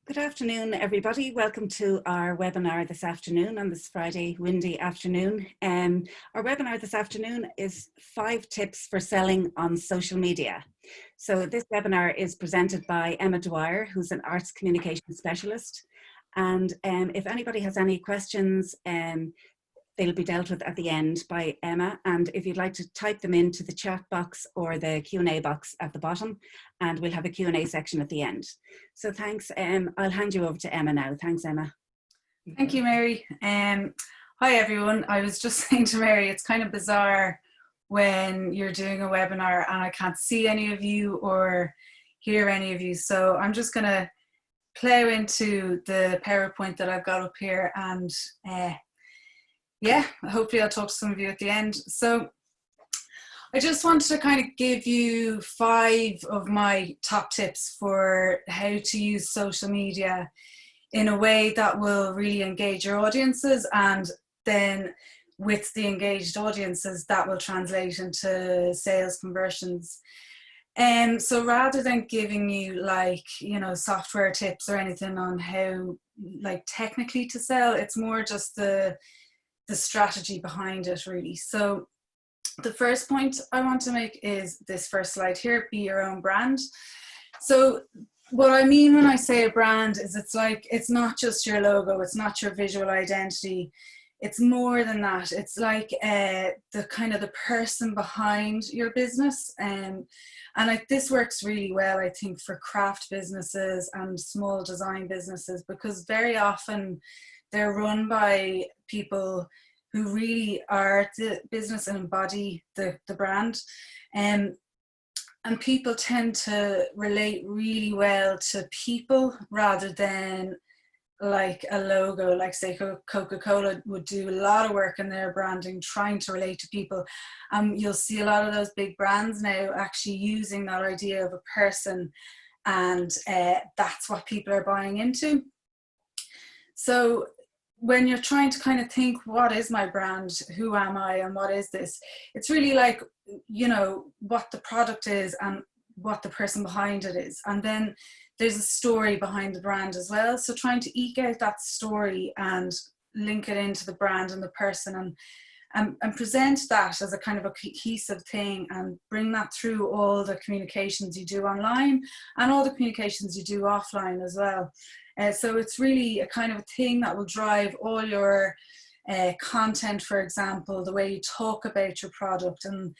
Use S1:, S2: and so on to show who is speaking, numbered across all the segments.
S1: Good afternoon, everybody. Welcome to our webinar this afternoon on this Friday, windy afternoon. Our webinar this afternoon is 5 tips for selling on social media. So this webinar is presented by Emma Dwyer, who's an arts communication specialist. And if anybody has any questions, they'll be dealt with at the end by Emma. And if you'd like to type them into the chat box or the Q&A box at the bottom, and we'll have a Q&A section at the end. So thanks. I'll hand you over to Emma now. Thanks, Emma.
S2: Thank you, Mary. Hi, everyone. I was just saying to Mary, it's kind of bizarre when you're doing a webinar and I can't see any of you or hear any of you. So I'm just going to plow into the PowerPoint that I've got up here, and yeah, hopefully I'll talk to some of you at the end. So I just wanted to kind of give you 5 of my top tips for how to use social media in a way that will really engage your audiences, and then with the engaged audiences that will translate into sales conversions. So rather than giving you software tips or anything on how technically to sell, it's more just the strategy behind it, really. So the first point I want to make is this first slide here: be your own brand. So what I mean when I say a brand is it's not just your logo, it's not your visual identity, it's more than that. It's like the kind of the person behind your business, and this works really well, I think, for craft businesses and small design businesses, because very often they're run by people who really are the business and embody the brand. And people tend to relate really well to people rather than like a logo. Like, say, Coca-Cola would do a lot of work in their branding trying to relate to people. You'll see a lot of those big brands now actually using that idea of a person, and that's what people are buying into. So when you're trying to kind of think, what is my brand, who am I, and what is this, it's really like, you know, what the product is and what the person behind it is, and then there's a story behind the brand as well. So trying to eke out that story and link it into the brand and the person, and present that as a kind of a cohesive thing, and bring that through all the communications you do online and all the communications you do offline as well. So it's really a kind of a thing that will drive all your content, for example, the way you talk about your product, and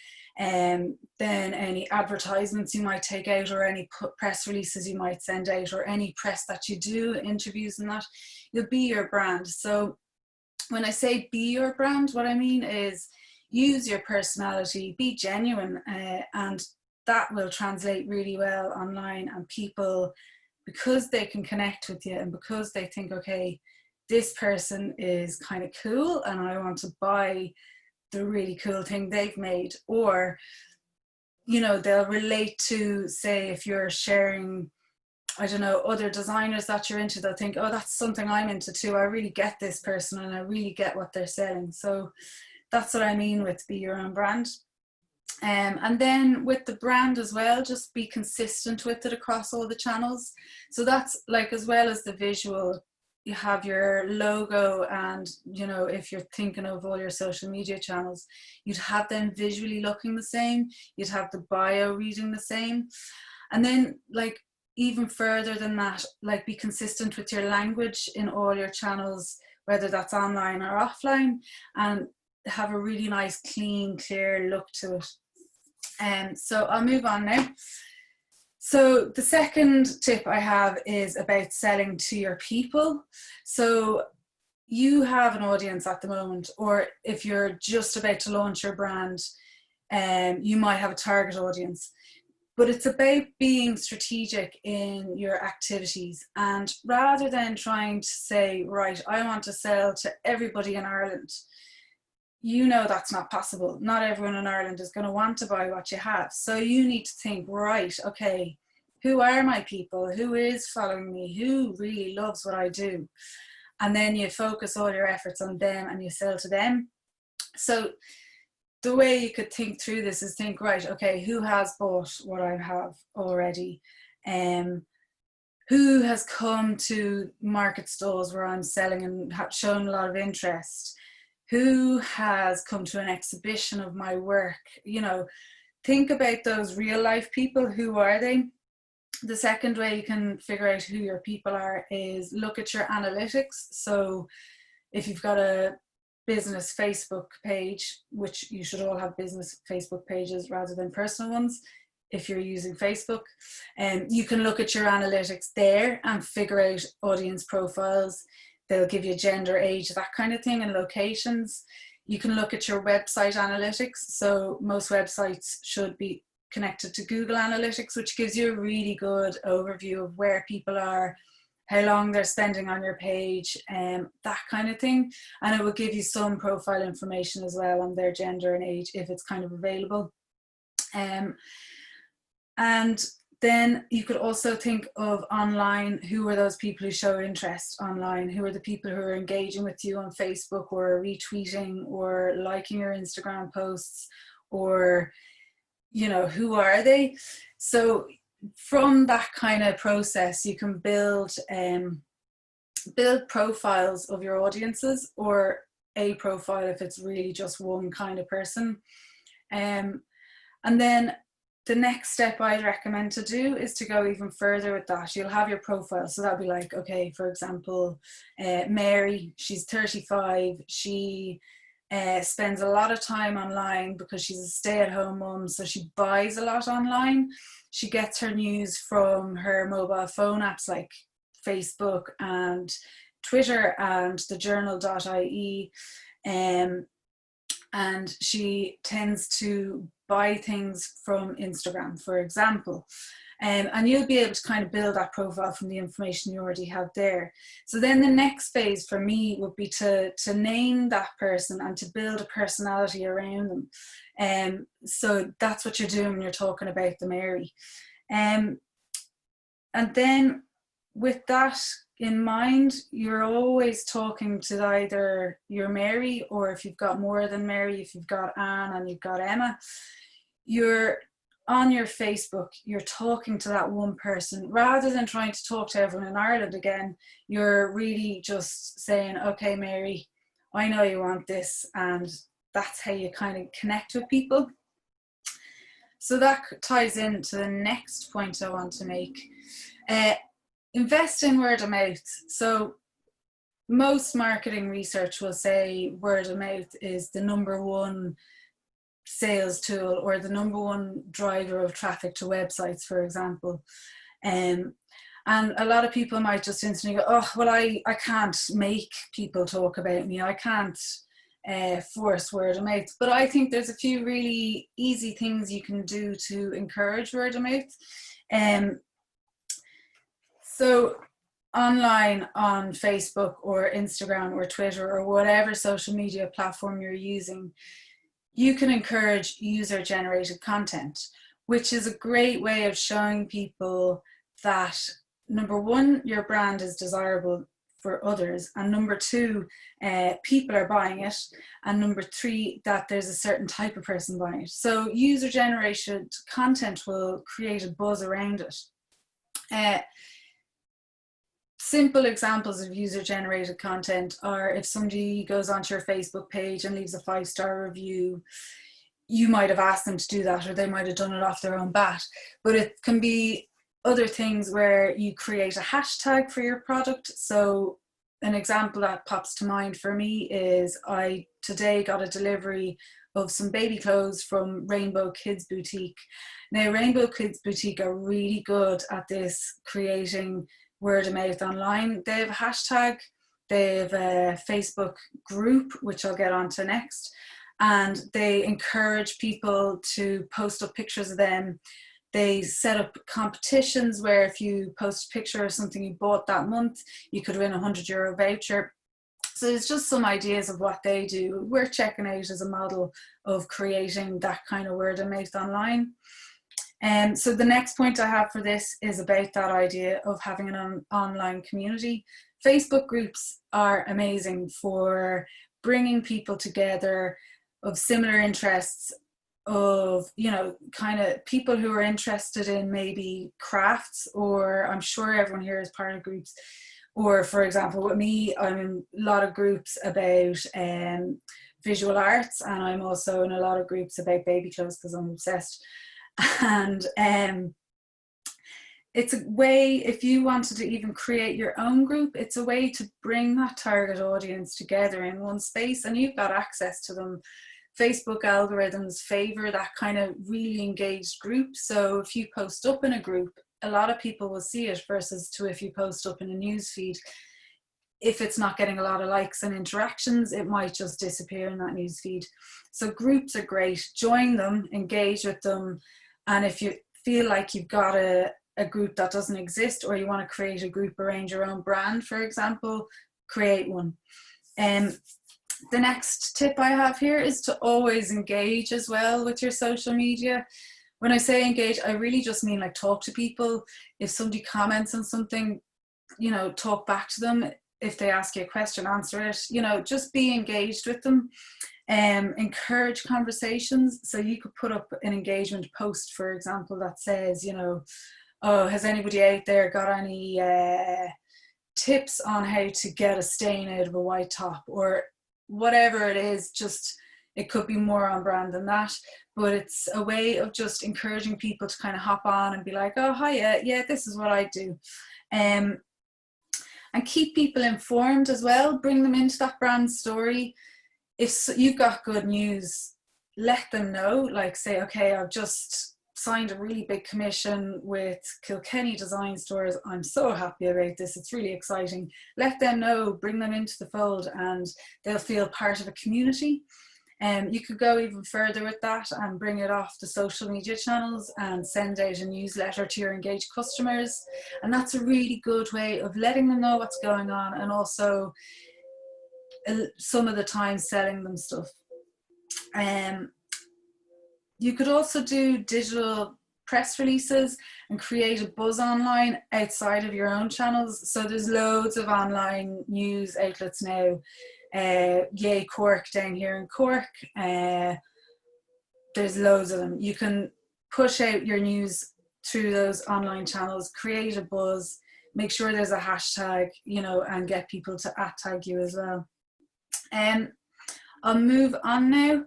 S2: then any advertisements you might take out, or any press releases you might send out, or any press that you do, interviews and that, you'll be your brand. So when I say be your brand, what I mean is use your personality, be genuine, and that will translate really well online. And people, because they can connect with you and because they think, okay, this person is kind of cool and I want to buy the really cool thing they've made, or, you know, they'll relate to, say, if you're sharing, I don't know, other designers that you're into, they'll think, oh, that's something I'm into too. I really get this person and I really get what they're selling. So that's what I mean with be your own brand. And then with the brand as well, just be consistent with it across all the channels. So that's like, as well as the visual, you have your logo, and, you know, if you're thinking of all your social media channels, you'd have them visually looking the same, you'd have the bio reading the same. And then, like, even further than that, like, be consistent with your language in all your channels, whether that's online or offline, and have a really nice, clean, clear look to it. So I'll move on now. So the second tip I have is about selling to your people. So you have an audience at the moment, or if you're just about to launch your brand, you might have a target audience. But it's about being strategic in your activities, and rather than trying to say, right, I want to sell to everybody in Ireland, you know that's not possible. Not everyone in Ireland is going to want to buy what you have. So you need to think, right, okay, who are my people? Who is following me? Who really loves what I do? And then you focus all your efforts on them and you sell to them. So the way you could think through this is think, right, okay, who has bought what I have already? who has come to market stalls where I'm selling and shown a lot of interest, who has come to an exhibition of my work. You know, think about those real life people. Who are they? The second way you can figure out who your people are is look at your analytics. So if you've got a business Facebook page, which you should all have business Facebook pages rather than personal ones if you're using Facebook, and you can look at your analytics there and figure out audience profiles. They'll give you gender, age, that kind of thing, and locations. You can look at your website analytics. So most websites should be connected to Google Analytics, which gives you a really good overview of where people are, how long they're spending on your page, that kind of thing. And it will give you some profile information as well on their gender and age if it's kind of available. And then you could also think of online, who are those people who show interest online? Who are the people who are engaging with you on Facebook or retweeting or liking your Instagram posts, or, you know, who are they? So from that kind of process, you can build profiles of your audiences, or a profile if it's really just one kind of person. And then the next step I'd recommend to do is to go even further with that. You'll have your profile. So that'll be like, okay, for example, Mary, she's 35. She spends a lot of time online because she's a stay-at-home mum. So she buys a lot online. She gets her news from her mobile phone apps like Facebook and Twitter and the journal.ie. And she tends to buy things from Instagram, for example. And you'll be able to kind of build that profile from the information you already have there. So then the next phase for me would be to name that person and to build a personality around them. So that's what you're doing when you're talking about the Mary. And then with that in mind, you're always talking to either your Mary, or if you've got more than Mary, if you've got Anne and you've got Emma, you're on your Facebook, you're talking to that one person rather than trying to talk to everyone in Ireland again. You're really just saying, okay, Mary, I know you want this, and that's how you kind of connect with people. So that ties into the next point I want to make. Invest in word of mouth. So most marketing research will say word of mouth is the number one sales tool, or the number one driver of traffic to websites, for example. And a lot of people might just instantly go, oh, well, I can't make people talk about me. I can't force word of mouth. But I think there's a few really easy things you can do to encourage word of mouth. So online on Facebook or Instagram or Twitter or whatever social media platform you're using, you can encourage user-generated content, which is a great way of showing people that, number one, your brand is desirable for others, and number two, people are buying it, and number three, that there's a certain type of person buying it. So user-generated content will create a buzz around it. Simple examples of user-generated content are if somebody goes onto your Facebook page and leaves a 5-star review, you might have asked them to do that, or they might have done it off their own bat. But it can be other things where you create a hashtag for your product. So an example that pops to mind for me is I today got a delivery of some baby clothes from Rainbow Kids Boutique. Now, Rainbow Kids Boutique are really good at this, creating word of mouth online. They have a hashtag, they have a Facebook group, which I'll get onto next, and they encourage people to post up pictures of them. They set up competitions where if you post a picture of something you bought that month, you could win a €100 voucher. So it's just some ideas of what they do. We're checking out as a model of creating that kind of word of mouth online. So the next point I have for this is about that idea of having an online community. Facebook groups are amazing for bringing people together of similar interests of, you know, kind of people who are interested in maybe crafts, or I'm sure everyone here is part of groups. Or for example, with me, I'm in a lot of groups about visual arts, and I'm also in a lot of groups about baby clothes because I'm obsessed. And it's a way, if you wanted to even create your own group, it's a way to bring that target audience together in one space, and you've got access to them. Facebook algorithms favor that kind of really engaged group. So if you post up in a group, a lot of people will see it, versus to if you post up in a news feed. If it's not getting a lot of likes and interactions, it might just disappear in that news feed. So groups are great. Join them, engage with them. And if you feel like you've got a group that doesn't exist, or you want to create a group around your own brand, for example, create one. The next tip I have here is to always engage as well with your social media. When I say engage, I really just mean like talk to people. If somebody comments on something, you know, talk back to them. If they ask you a question, answer it. You know, just be engaged with them. Encourage conversations. So you could put up an engagement post, for example, that says, you know, oh, has anybody out there got any tips on how to get a stain out of a white top, or whatever it is. Just, it could be more on brand than that, but it's a way of just encouraging people to kind of hop on and be like, oh, hi, yeah, this is what I do. And keep people informed as well. Bring them into that brand story. If you've got good news, let them know. Like, say, okay, I've just signed a really big commission with Kilkenny Design Stores. I'm so happy about this. It's really exciting. Let them know, bring them into the fold, and they'll feel part of a community. You could go even further with that and bring it off the social media channels and send out a newsletter to your engaged customers. And that's a really good way of letting them know what's going on, and also some of the time selling them stuff. You could also do digital press releases and create a buzz online outside of your own channels. So there's loads of online news outlets now. Yay Cork down here in Cork. There's loads of them. You can push out your news through those online channels, create a buzz, make sure there's a hashtag, you know, and get people to @tag you as well. I'll move on now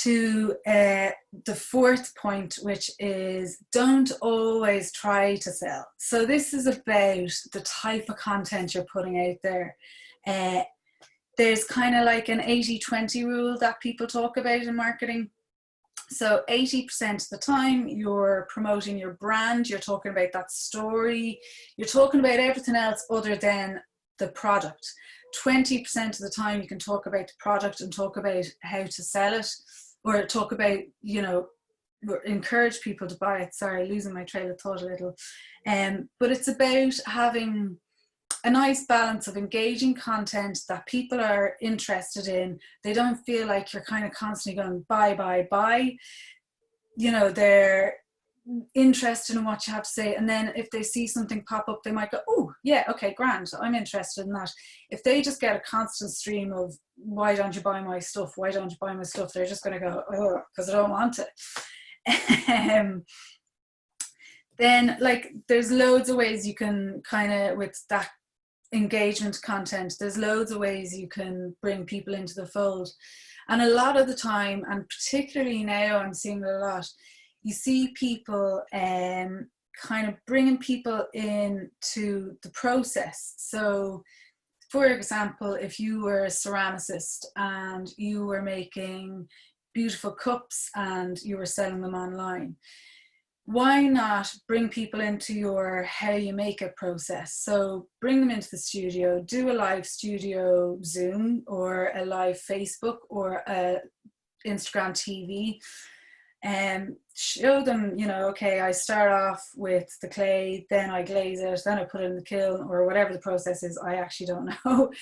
S2: to the fourth point, which is don't always try to sell. So this is about the type of content you're putting out there. There's kind of like an 80-20 rule that people talk about in marketing. So 80% of the time you're promoting your brand, you're talking about that story, you're talking about everything else other than the product. 20% of the time you can talk about the product and talk about how to sell it, or talk about, you know, encourage people to buy it. Sorry, losing my trail of thought a little. But it's about having a nice balance of engaging content that people are interested in. They don't feel like you're kind of constantly going buy. You know, they're interested in what you have to say, and then if they see something pop up, they might go, oh yeah, okay, grand, I'm interested in that. If they just get a constant stream of why don't you buy my stuff, they're just going to go, oh, because I don't want it. Then, like, there's loads of ways you can kind of, with that engagement content, there's loads of ways you can bring people into the fold. And a lot of the time, and particularly now, I'm seeing it a lot, you see people kind of bringing people into the process. So, for example, if you were a ceramicist and you were making beautiful cups and you were selling them online, why not bring people into your how you make it process? So bring them into the studio, do a live studio Zoom or a live Facebook or a Instagram TV, and show them, you know, okay, I start off with the clay, then I glaze it, then I put it in the kiln, or whatever the process is, I actually don't know.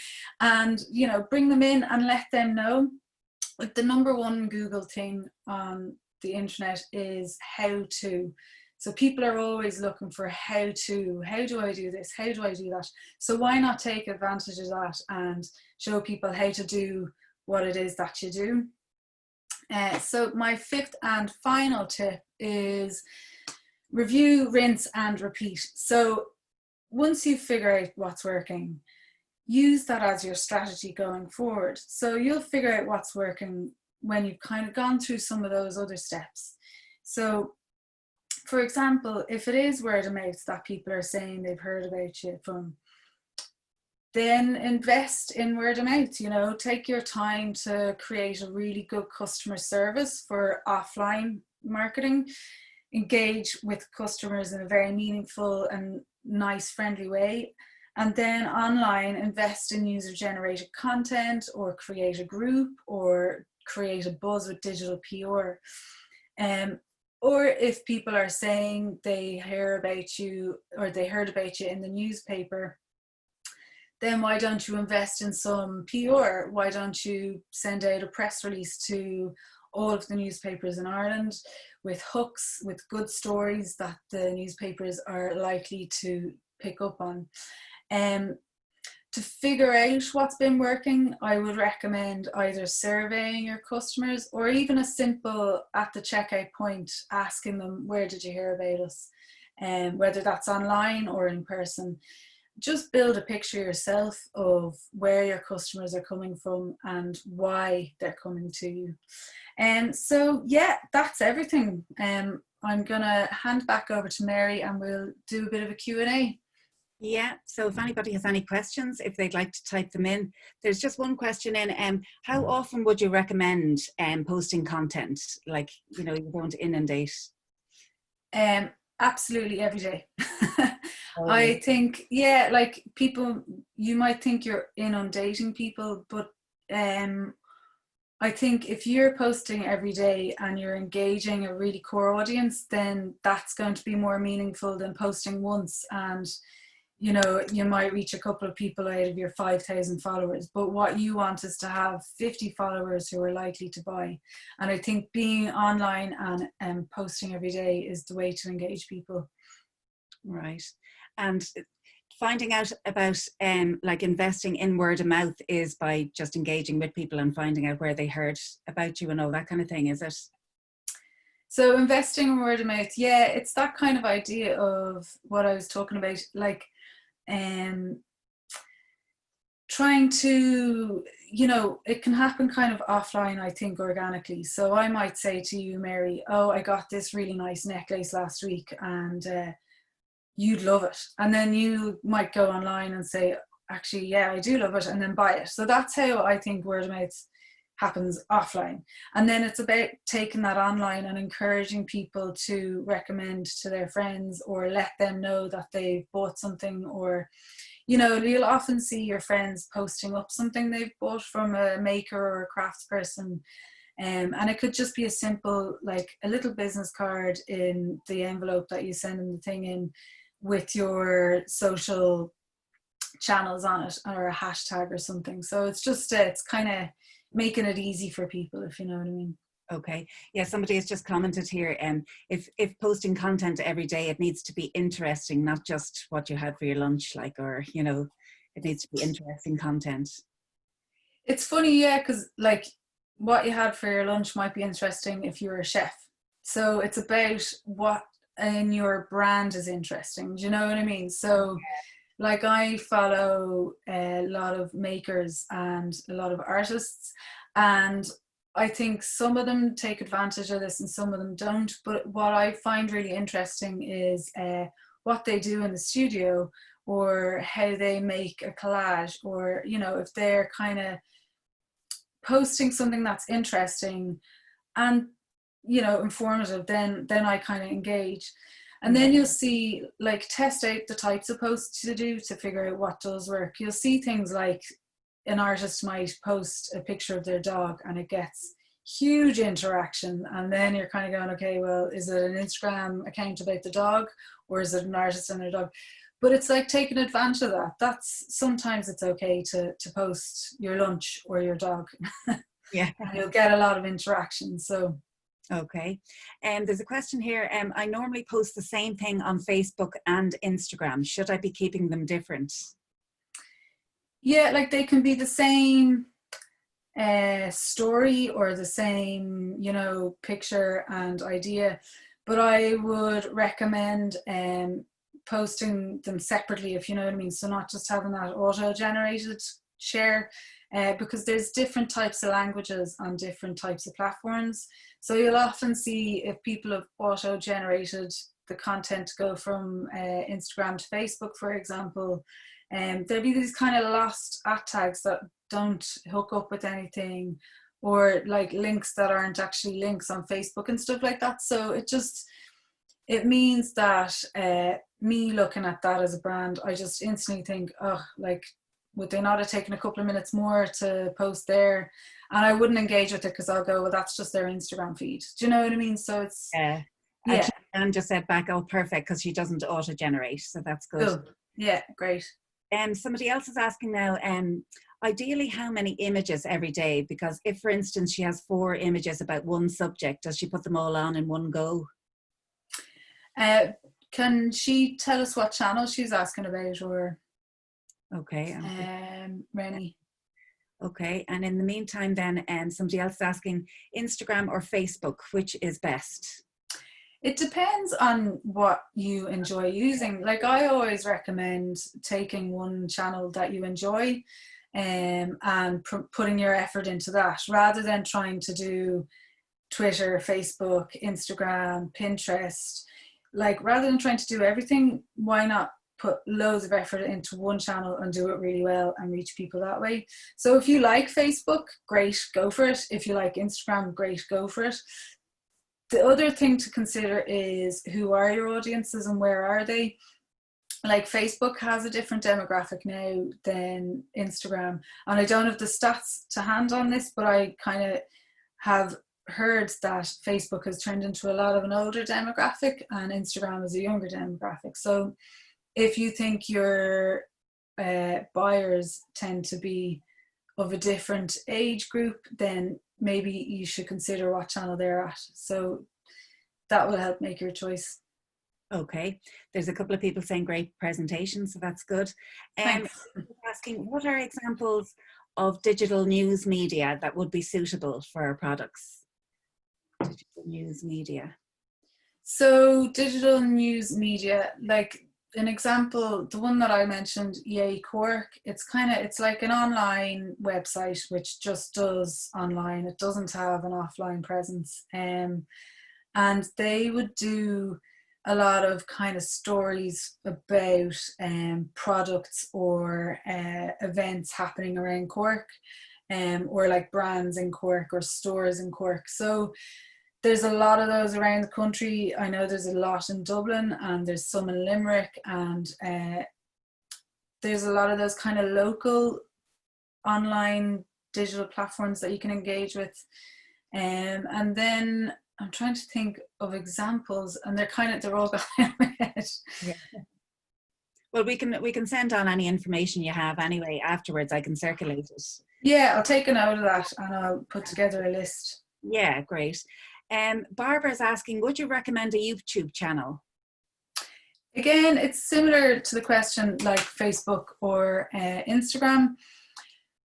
S2: And, you know, bring them in and let them know. Like, the number one Google thing on the internet is how to. So people are always looking for how do I do this, how do I do that? So why not take advantage of that and show people how to do what it is that you do. So my fifth and final tip is review, rinse and repeat. So once you figure out what's working, use that as your strategy going forward. So you'll figure out what's working when you've kind of gone through some of those other steps. So for example, if it is word of mouth that people are saying they've heard about you from, then invest in word of mouth. You know, take your time to create a really good customer service for offline marketing. Engage with customers in a very meaningful and nice, friendly way. And then online, invest in user-generated content, or create a group, or create a buzz with digital PR. Or if people are saying they hear about you, or they heard about you in the newspaper, then why don't you invest in some PR? Why don't you send out a press release to all of the newspapers in Ireland with hooks, with good stories that the newspapers are likely to pick up on? To figure out what's been working, I would recommend either surveying your customers, or even a simple at the checkout point asking them, where did you hear about us? Whether that's online or in person. Just build a picture yourself of where your customers are coming from and why they're coming to you. And so, yeah, that's everything. I'm gonna hand back over to Mary and we'll do a bit of a Q&A.
S1: Yeah, so if anybody has any questions, if they'd like to type them in. There's just one question in, how often would you recommend posting content? Like, you know, you don't inundate.
S2: Absolutely every day. I think, yeah, like people, you might think you're inundating people, but I think if you're posting every day and you're engaging a really core audience, then that's going to be more meaningful than posting once. And, you know, you might reach a couple of people out of your 5,000 followers, but what you want is to have 50 followers who are likely to buy. And I think being online and posting every day is the way to engage people.
S1: Right. And finding out about like investing in word of mouth is by just engaging with people and finding out where they heard about you and all that kind of thing, is it?
S2: So investing in word of mouth, yeah, it's that kind of idea of what I was talking about, like trying to, you know, it can happen kind of offline, I think, organically. So I might say to you, Mary, oh, I got this really nice necklace last week and you'd love it. And then you might go online and say, actually, yeah, I do love it, and then buy it. So that's how I think word of mouth happens offline. And then it's about taking that online and encouraging people to recommend to their friends or let them know that they've bought something. Or, you know, you'll often see your friends posting up something they've bought from a maker or a craftsperson. And it could just be a simple, like a little business card in the envelope that you send them the thing in, with your social channels on it, or a hashtag or something. So it's just, it's kind of making it easy for people, if you know what I mean.
S1: Okay. Yeah, somebody has just commented here, if posting content every day, it needs to be interesting, not just what you had for your lunch, like, or, you know, it needs to be interesting content.
S2: It's funny, yeah, because like what you had for your lunch might be interesting if you're a chef. So it's about what in your brand is interesting. Do you know what I mean? So like I follow a lot of makers and a lot of artists, and I think some of them take advantage of this and some of them don't. But what I find really interesting is what they do in the studio, or how they make a collage, or, you know, if they're kind of posting something that's interesting and, you know, informative, then I kind of engage. And then you'll see, like, test out the types of posts to do to figure out what does work. You'll see things like an artist might post a picture of their dog and it gets huge interaction, and then you're kind of going, okay, well, is it an Instagram account about the dog, or is it an artist and their dog? But it's like taking advantage of that. That's, sometimes it's okay to post your lunch or your dog.
S1: Yeah.
S2: And you'll get a lot of interaction. So
S1: okay. There's a question here. I normally post the same thing on Facebook and Instagram. Should I be keeping them different?
S2: yeah, like they can be the same. story or the same, you know, picture and idea, but I would recommend posting them separately, if you know what I mean. So not just having that auto-generated share, because there's different types of languages on different types of platforms. So you'll often see if people have auto-generated the content to go from Instagram to Facebook, for example, there'll be these kind of lost at tags that don't hook up with anything, or like links that aren't actually links on Facebook and stuff like that. So it means that me looking at that as a brand, I just instantly think, oh, like, would they not have taken a couple of minutes more to post there? And I wouldn't engage with it because I'll go, well, that's just their Instagram feed. Do you know what I mean? So it's, yeah.
S1: Actually, Anne just said back, oh, perfect, because she doesn't auto-generate, so that's good.
S2: Oh, yeah, great.
S1: Somebody else is asking now, ideally how many images every day? Because if, for instance, she has 4 images about one subject, does she put them all on in one go?
S2: Can she tell us what channel she's asking about, or?
S1: Okay.
S2: Rennie.
S1: Okay, and in the meantime then, somebody else is asking, Instagram or Facebook, which is best?
S2: It depends on what you enjoy using. Like, I always recommend taking one channel that you enjoy and putting your effort into that, rather than trying to do Twitter, Facebook, Instagram, Pinterest. Like, rather than trying to do everything, why not put loads of effort into one channel and do it really well and reach people that way? So if you like Facebook, great, go for it. If you like Instagram, great, go for it. The other thing to consider is, who are your audiences and where are they? Like, Facebook has a different demographic now than Instagram. And I don't have the stats to hand on this, but I kind of have heard that Facebook has turned into a lot of an older demographic and Instagram is a younger demographic. So if you think your buyers tend to be of a different age group, then maybe you should consider what channel they're at. So that will help make your choice.
S1: Okay, there's a couple of people saying great presentation, so that's good. And asking, what are examples of digital news media that would be suitable for our products? Digital news media.
S2: So digital news media, like an example, the one that I mentioned, Yay Cork, it's like an online website which just does online. It doesn't have an offline presence. And they would do a lot of kind of stories about products or events happening around Cork, or like brands in Cork or stores in Cork. So there's a lot of those around the country. I know there's a lot in Dublin and there's some in Limerick, and there's a lot of those kind of local online digital platforms that you can engage with. And then I'm trying to think of examples, and they're all going in my head.
S1: Yeah. Well, we can send on any information you have anyway afterwards. I can circulate it.
S2: Yeah, I'll take a note of that and I'll put together a list.
S1: Yeah, great. Barbara's asking, would you recommend a YouTube channel?
S2: Again, it's similar to the question like Facebook or Instagram.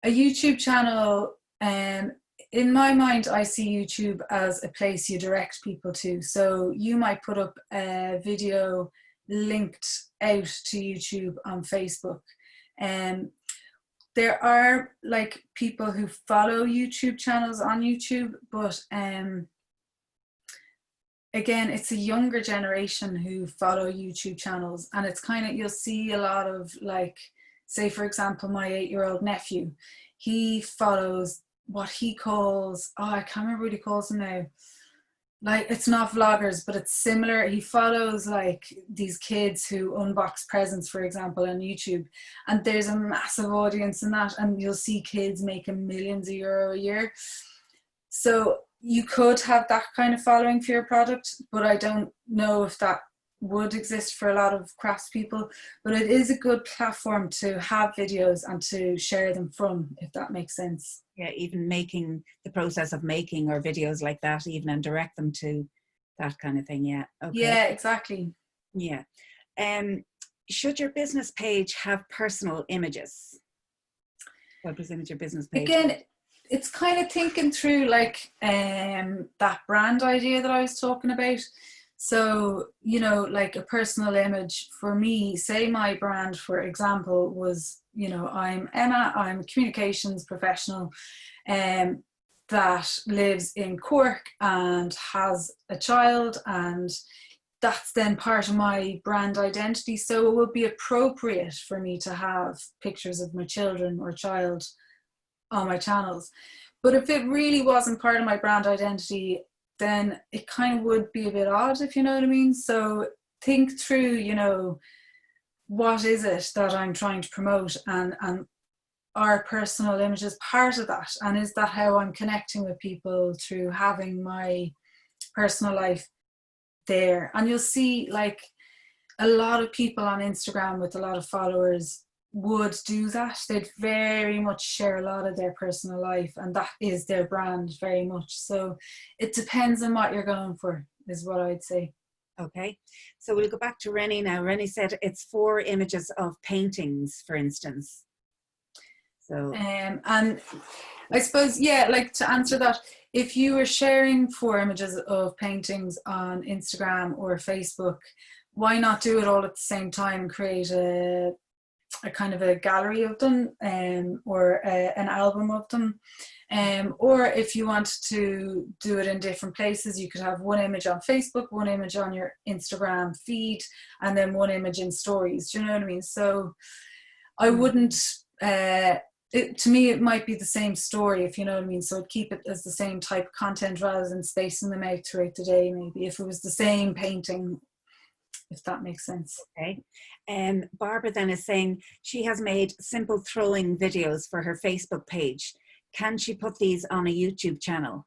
S2: A YouTube channel, in my mind, I see YouTube as a place you direct people to. So you might put up a video linked out to YouTube on Facebook. There are like people who follow YouTube channels on YouTube, but again, it's a younger generation who follow YouTube channels, and it's kind of, you'll see a lot of, like, say for example, my 8-year-old nephew, he follows what he calls, I can't remember what he calls them now. Like, it's not vloggers, but it's similar. He follows like these kids who unbox presents, for example, on YouTube, and there's a massive audience in that, and you'll see kids making millions of euro a year. So you could have that kind of following for your product, but I don't know if that would exist for a lot of craftspeople. But it is a good platform to have videos and to share them from, if that makes sense.
S1: Yeah, even making the process of making or videos like that, even, and direct them to that kind of thing. Yeah. Okay.
S2: Yeah, exactly.
S1: Yeah. Should your business page have personal images? What percentage of your business page?
S2: Again, it's kind of thinking through like that brand idea that I was talking about. So, you know, like a personal image for me, say my brand, for example, was, you know, I'm Emma, I'm a communications professional that lives in Cork and has a child, and that's then part of my brand identity. So it would be appropriate for me to have pictures of my children or child on my channels. But if it really wasn't part of my brand identity, then it kind of would be a bit odd, if you know what I mean. So think through, you know, what is it that I'm trying to promote, and our personal image is part of that, and is that how I'm connecting with people through having my personal life there. And you'll see like a lot of people on Instagram with a lot of followers would do that. They'd very much share a lot of their personal life, and that is their brand very much. So it depends on what you're going for, is what I'd say.
S1: Okay, so we'll go back to Rennie now. Rennie said it's 4 images of paintings, for instance. So
S2: and I suppose, yeah, like to answer that, if you were sharing 4 images of paintings on Instagram or Facebook, why not do it all at the same time and create a kind of a gallery of them, or an album of them, or if you want to do it in different places, you could have 1 image on Facebook, 1 image on your Instagram feed, and then 1 image in stories. Do you know what I mean? So I wouldn't, to me it might be the same story, if you know what I mean. So I'd keep it as the same type of content rather than spacing them out throughout the day, maybe, if it was the same painting, if that makes sense.
S1: okay. Barbara then is saying she has made simple throwing videos for her Facebook page. Can she put these on a YouTube channel?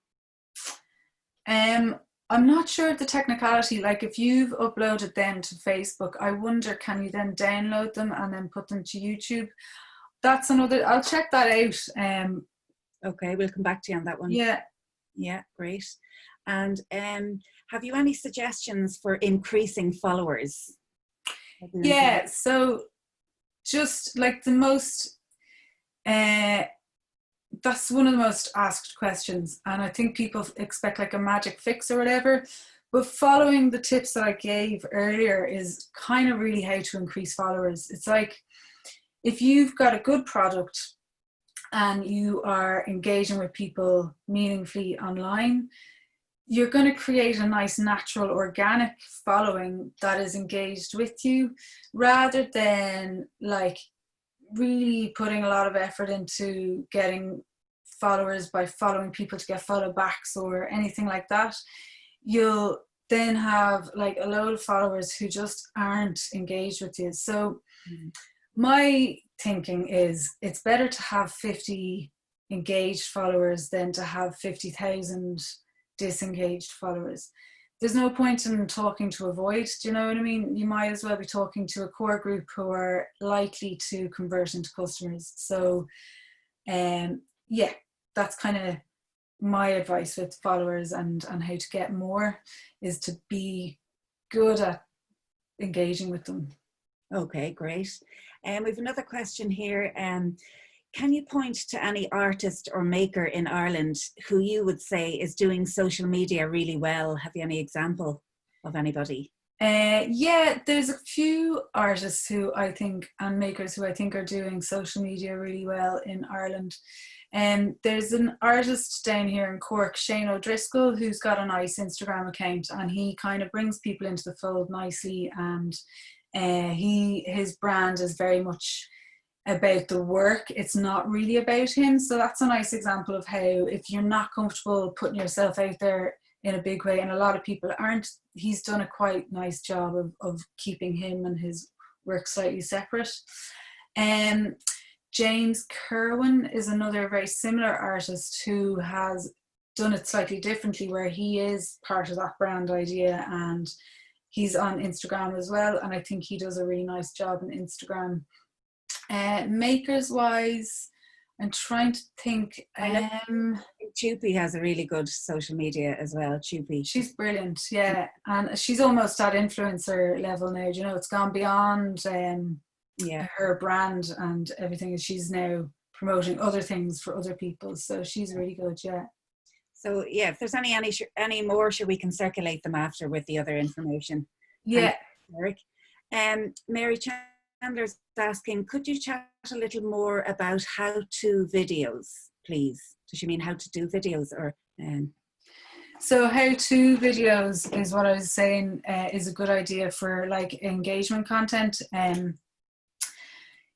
S2: I'm not sure of the technicality. Like if you've uploaded them to Facebook, I wonder, can you then download them and then put them to YouTube? That's another, I'll check that out.
S1: Okay, we'll come back to you on that one.
S2: Yeah.
S1: Yeah, great. And have you any suggestions for increasing followers?
S2: Yeah, so just like the most, that's one of the most asked questions, and I think people expect like a magic fix or whatever, but following the tips that I gave earlier is kind of really how to increase followers. It's like, if you've got a good product and you are engaging with people meaningfully online, you're going to create a nice, natural, organic following that is engaged with you, rather than like really putting a lot of effort into getting followers by following people to get follow backs or anything like that. You'll then have like a load of followers who just aren't engaged with you. So my thinking is it's better to have 50 engaged followers than to have 50,000 disengaged followers. There's no point in talking to a void, do you know what I mean? You might as well be talking to a core group who are likely to convert into customers. So yeah, that's kind of my advice with followers, and how to get more is to be good at engaging with them.
S1: Okay, great. We have another question here. Can you point to any artist or maker in Ireland who you would say is doing social media really well? Have you any example of anybody?
S2: Yeah, there's a few artists who I think, and makers who I think are doing social media really well in Ireland. There's an artist down here in Cork, Shane O'Driscoll, who's got a nice Instagram account, and he kind of brings people into the fold nicely, and his brand is very much about the work. It's not really about him. So that's a nice example of how, if you're not comfortable putting yourself out there in a big way, and a lot of people aren't, he's done a quite nice job of keeping him and his work slightly separate. James Kerwin is another very similar artist who has done it slightly differently, where he is part of that brand idea, and he's on Instagram as well, and I think he does a really nice job on Instagram. Makers wise, I'm trying to think.
S1: Chupi has a really good social media as well. Chupi,
S2: she's brilliant, yeah, and she's almost at influencer level now. You know, it's gone beyond her brand and everything. She's now promoting other things for other people. So she's really good, yeah.
S1: So yeah, if there's any more, sure, we can circulate them after with the other information.
S2: Yeah.
S1: Thanks, Eric. Mary Chandler's asking, could you chat a little more about how-to videos, please? Does she mean how to do videos or?
S2: So how-to videos is what I was saying is a good idea for like engagement content.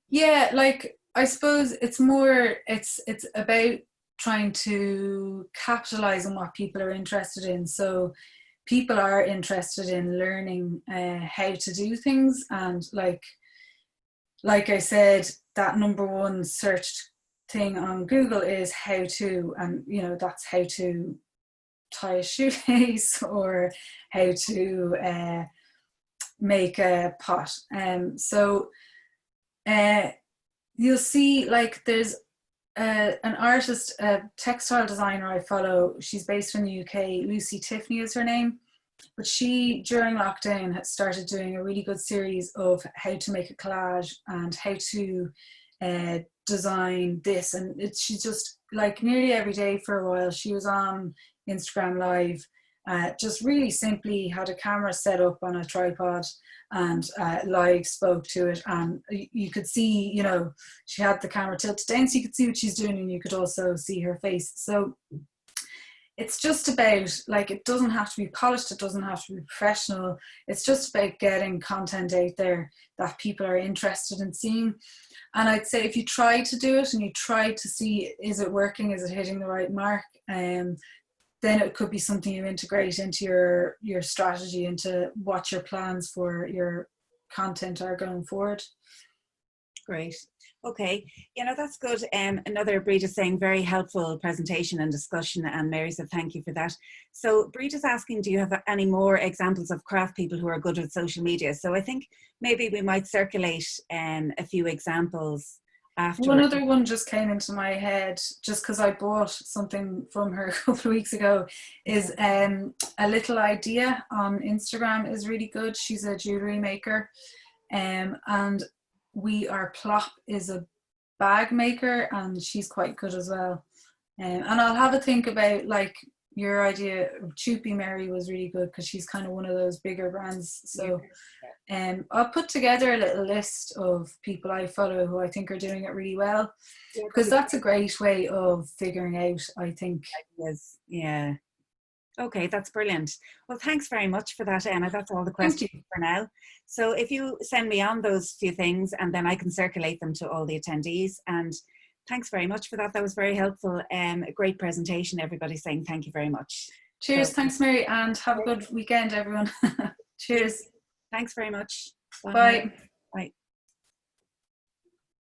S2: Yeah, like I suppose it's about trying to capitalize on what people are interested in. So people are interested in learning how to do things, and like I said, that number one searched thing on Google is how to, and you know, that's how to tie a shoelace or how to make a pot. So you'll see like there's an artist, a textile designer I follow. She's based in the UK. Tiffany is her name. But she, during lockdown, had started doing a really good series of how to make a collage and how to design this. And she's just like nearly every day for a while. She was on Instagram Live, just really simply had a camera set up on a tripod and live spoke to it. And you could see, you know, she had the camera tilted down so you could see what she's doing, and you could also see her face. So it's just about, like, it doesn't have to be polished, it doesn't have to be professional. It's just about getting content out there that people are interested in seeing. And I'd say if you try to do it and you try to see, is it working, is it hitting the right mark, then it could be something you integrate into your strategy, into what your plans for your content are going forward.
S1: Great. Okay, you know, that's good. Another Breed is saying very helpful presentation and discussion, and Mary said thank you for that. So Breed is asking, do you have any more examples of craft people who are good with social media? So I think maybe we might circulate a few examples after.
S2: One other one just came into my head just because I bought something from her a couple of weeks ago, is A Little Idea on Instagram is really good. She's a jewellery maker, and We Are Plop is a bag maker, and she's quite good as well. And I'll have a think about, like, your idea of Choopy Mary was really good because she's kind of one of those bigger brands. So I'll put together a little list of people I follow who I think are doing it really well, because that's a great way of figuring out, I think.
S1: Yeah. Okay, that's brilliant. Well, thanks very much for that, Emma. That's all the questions for now. So if you send me on those few things, and then I can circulate them to all the attendees. And thanks very much for that. That was very helpful. A great presentation. Everybody's saying thank you very much.
S2: Cheers. So, thanks, Mary, and have a good weekend, everyone. Cheers.
S1: Thanks very much.
S2: Bye.
S1: Bye.